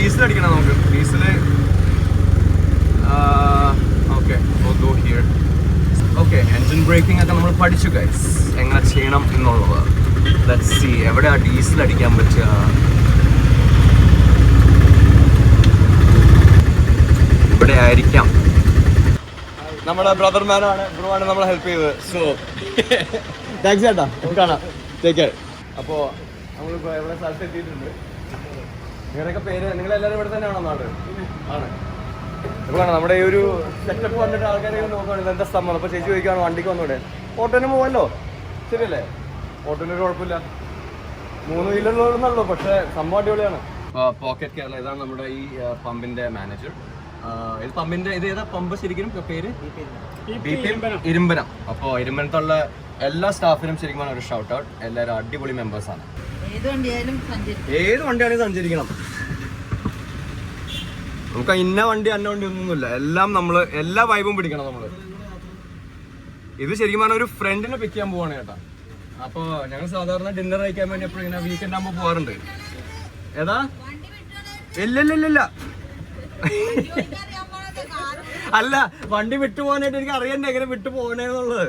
Diesel അടിക്കണം നമുക്ക്. Diesel okay, go here. Okay, engine breaking ഒക്കെ നമ്മൾ പഠിച്ചു ഗൈസ്, എങ്ങനെ ചെയ്യണം എന്നുള്ളത്. ലെറ്റ്സ് സീ എവിടെയാ ഡീസൽ അടിക്കാൻ പറ്റുക. ഇവിടെ ആയിരിക്കാം. നമ്മുടെ ബ്രദർമാനാണ്, ബ്രോ ആണ് നമ്മളെ ഹെൽപ്പ് ചെയ്തത്. സോ താങ്ക്സ് ചേട്ടാ, കാണാം, ടേക്ക് കെയർ. അപ്പോൾ നമ്മളിപ്പോൾ എവിടെ സ്ഥലത്ത് എത്തിയിട്ടുണ്ട്. നിങ്ങളുടെയൊക്കെ പേര്, നിങ്ങളെല്ലാവരും ഇവിടെ തന്നെയാണോ നാട്? ആണ്. ഇപ്പോൾ നമ്മുടെ ഈ ഒരു സെറ്റപ്പ് വന്നിട്ട് ആൾക്കാരെ നോക്കുകയാണെങ്കിൽ എന്താ സംഭവം. അപ്പോൾ ചേച്ചി ചോദിക്കുകയാണ് വണ്ടിക്ക് വന്നൂടെ, ഓട്ടോന് പോവല്ലോ, ശരിയല്ലേ? ഓട്ടോനൊരു കുഴപ്പമില്ല, 3 വീലറിലുള്ളൂ, പക്ഷേ സംഭവം അടിപൊളിയാണ്. പോക്കറ്റ് കേരള, ഇതാണ് നമ്മുടെ ഈ പമ്പിന്റെ മാനേജർ. ഇത് പമ്പിന്റെ, ഇത് ഏതാ പമ്പ് ശരിക്കും പേര്? ഇരുമ്പനം. അപ്പോൾ ഇരുമ്പനത്തുള്ള എല്ലാ സ്റ്റാഫിനും ശരിക്കും ഒരു ഷൗട്ട് ഔട്ട്. എല്ലാവരും അടിപൊളി മെമ്പേഴ്സാണ്. ഏത് വണ്ടിയാണെങ്കിലും സഞ്ചരിക്കണം. നമുക്ക് ഇന്ന വണ്ടി അന്ന വണ്ടി ഒന്നുമില്ല, എല്ലാം നമ്മള് എല്ലാ വൈബും പിടിക്കണം നമ്മള്. ഇത് ശരിക്കും പറഞ്ഞാൽ ഒരു ഫ്രണ്ടിനെ പിക്ക് ചെയ്യാൻ പോവാണ് ചേട്ടാ. അപ്പോൾ ഞങ്ങൾ സാധാരണ ഡിന്നർ കഴിക്കാൻ വേണ്ടി എപ്പോഴും ഇങ്ങനെ വീക്കെൻഡ് ആകുമ്പോൾ പോകാറുണ്ട്. ഏതാ? ഇല്ല അല്ല, വണ്ടി വിട്ടു പോകാനായിട്ട് എനിക്ക് അറിയണ്ടേ എങ്ങനെ വിട്ടു പോകണേന്നുള്ളത്.